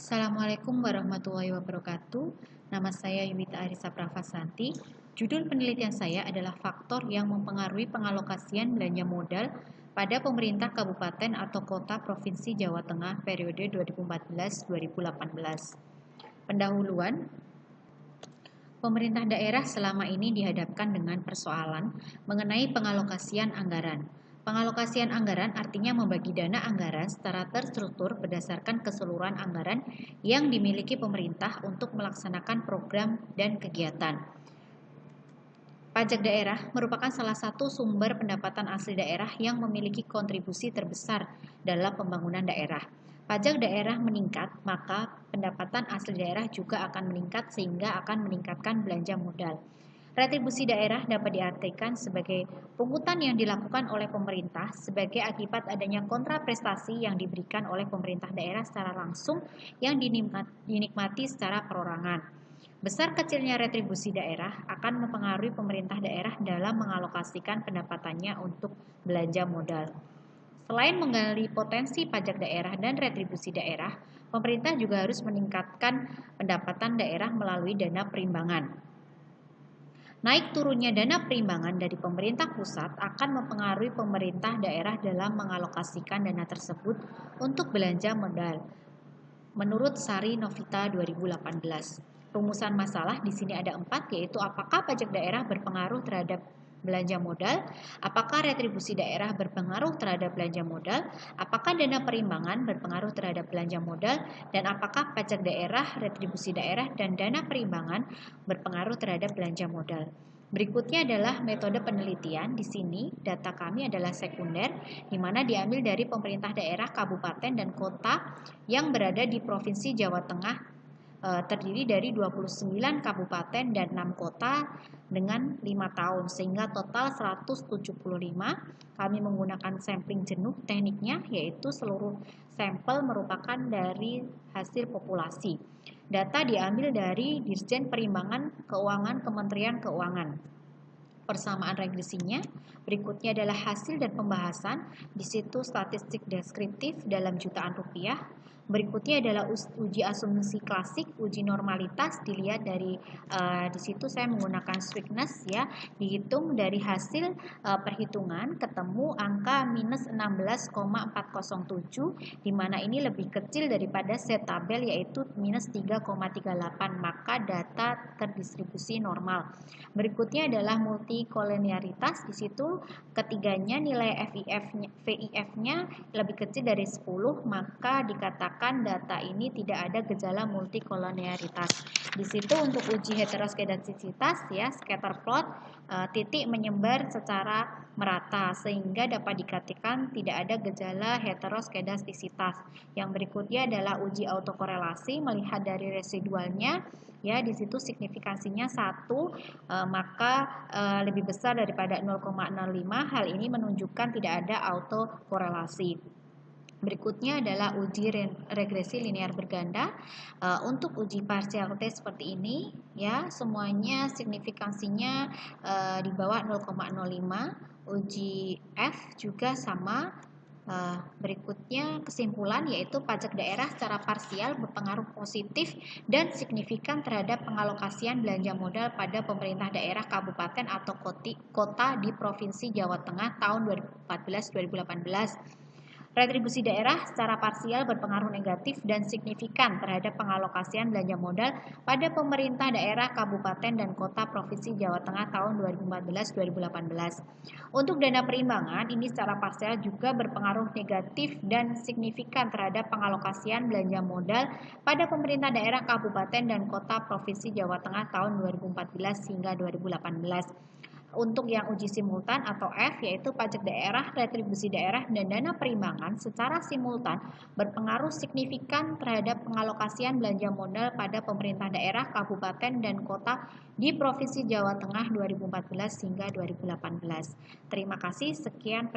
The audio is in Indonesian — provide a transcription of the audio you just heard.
Assalamualaikum warahmatullahi wabarakatuh. Nama saya Yumita Arisa Pravasanti. Judul penelitian saya adalah faktor yang mempengaruhi pengalokasian belanja modal pada pemerintah kabupaten atau kota Provinsi Jawa Tengah periode 2014-2018. Pendahuluan, pemerintah daerah selama ini dihadapkan dengan persoalan mengenai pengalokasian anggaran. Pengalokasian anggaran artinya membagi dana anggaran secara terstruktur berdasarkan keseluruhan anggaran yang dimiliki pemerintah untuk melaksanakan program dan kegiatan. Pajak daerah merupakan salah satu sumber pendapatan asli daerah yang memiliki kontribusi terbesar dalam pembangunan daerah. Pajak daerah meningkat, maka pendapatan asli daerah juga akan meningkat sehingga akan meningkatkan belanja modal. Retribusi daerah dapat diartikan sebagai pungutan yang dilakukan oleh pemerintah sebagai akibat adanya kontraprestasi yang diberikan oleh pemerintah daerah secara langsung yang dinikmati secara perorangan. Besar kecilnya retribusi daerah akan mempengaruhi pemerintah daerah dalam mengalokasikan pendapatannya untuk belanja modal. Selain menggali potensi pajak daerah dan retribusi daerah, pemerintah juga harus meningkatkan pendapatan daerah melalui dana perimbangan. Naik turunnya dana perimbangan dari pemerintah pusat akan mempengaruhi pemerintah daerah dalam mengalokasikan dana tersebut untuk belanja modal. Menurut Sari Novita 2018, rumusan masalah di sini ada 4, yaitu apakah pajak daerah berpengaruh terhadap belanja modal, apakah retribusi daerah berpengaruh terhadap belanja modal, apakah dana perimbangan berpengaruh terhadap belanja modal, dan apakah pajak daerah, retribusi daerah, dan dana perimbangan berpengaruh terhadap belanja modal. Berikutnya adalah metode penelitian. Di sini data kami adalah sekunder, di mana diambil dari pemerintah daerah, kabupaten, dan kota yang berada di Provinsi Jawa Tengah, terdiri dari 29 kabupaten dan 6 kota dengan 5 tahun, sehingga total 175. Kami menggunakan sampling jenuh, tekniknya yaitu seluruh sampel merupakan dari hasil populasi. Data diambil dari Dirjen Perimbangan Keuangan Kementerian Keuangan. Persamaan regresinya berikutnya adalah hasil dan pembahasan. Di situ statistik deskriptif dalam jutaan rupiah. Berikutnya adalah uji asumsi klasik, uji normalitas. Dilihat dari di situ saya menggunakan Sweetness ya, dihitung dari hasil perhitungan ketemu angka minus 16,407, di mana ini lebih kecil daripada set tabel yaitu minus 3,38, maka data terdistribusi normal. Berikutnya adalah multikolonialitas. Di situ ketiganya nilai VIF-nya lebih kecil dari 10, maka dikatakan data ini tidak ada gejala multikolonialitas. Di situ untuk uji heteroskedastisitas ya, scatter plot, titik menyebar secara merata sehingga dapat dikatakan tidak ada gejala heteroskedastisitas. Yang berikutnya adalah uji autokorelasi, melihat dari residualnya ya, di situ signifikansinya 1, maka lebih besar daripada 0,05. Hal ini menunjukkan tidak ada autokorelasi. Berikutnya adalah uji regresi linear berganda. Untuk uji partial test seperti ini ya, semuanya signifikansinya di bawah 0,05. Uji F juga sama. Berikutnya kesimpulan yaitu pajak daerah secara parsial berpengaruh positif dan signifikan terhadap pengalokasian belanja modal pada pemerintah daerah, kabupaten atau kota di Provinsi Jawa Tengah tahun 2014-2018. Retribusi daerah secara parsial berpengaruh negatif dan signifikan terhadap pengalokasian belanja modal pada pemerintah daerah, kabupaten, dan kota Provinsi Jawa Tengah tahun 2014-2018. Untuk dana perimbangan, ini secara parsial juga berpengaruh negatif dan signifikan terhadap pengalokasian belanja modal pada pemerintah daerah, kabupaten, dan kota Provinsi Jawa Tengah tahun 2014 hingga 2018. Untuk yang uji simultan atau F, yaitu pajak daerah, retribusi daerah, dan dana perimbangan secara simultan berpengaruh signifikan terhadap pengalokasian belanja modal pada pemerintah daerah, kabupaten, dan kota di Provinsi Jawa Tengah 2014 hingga 2018. Terima kasih, sekian.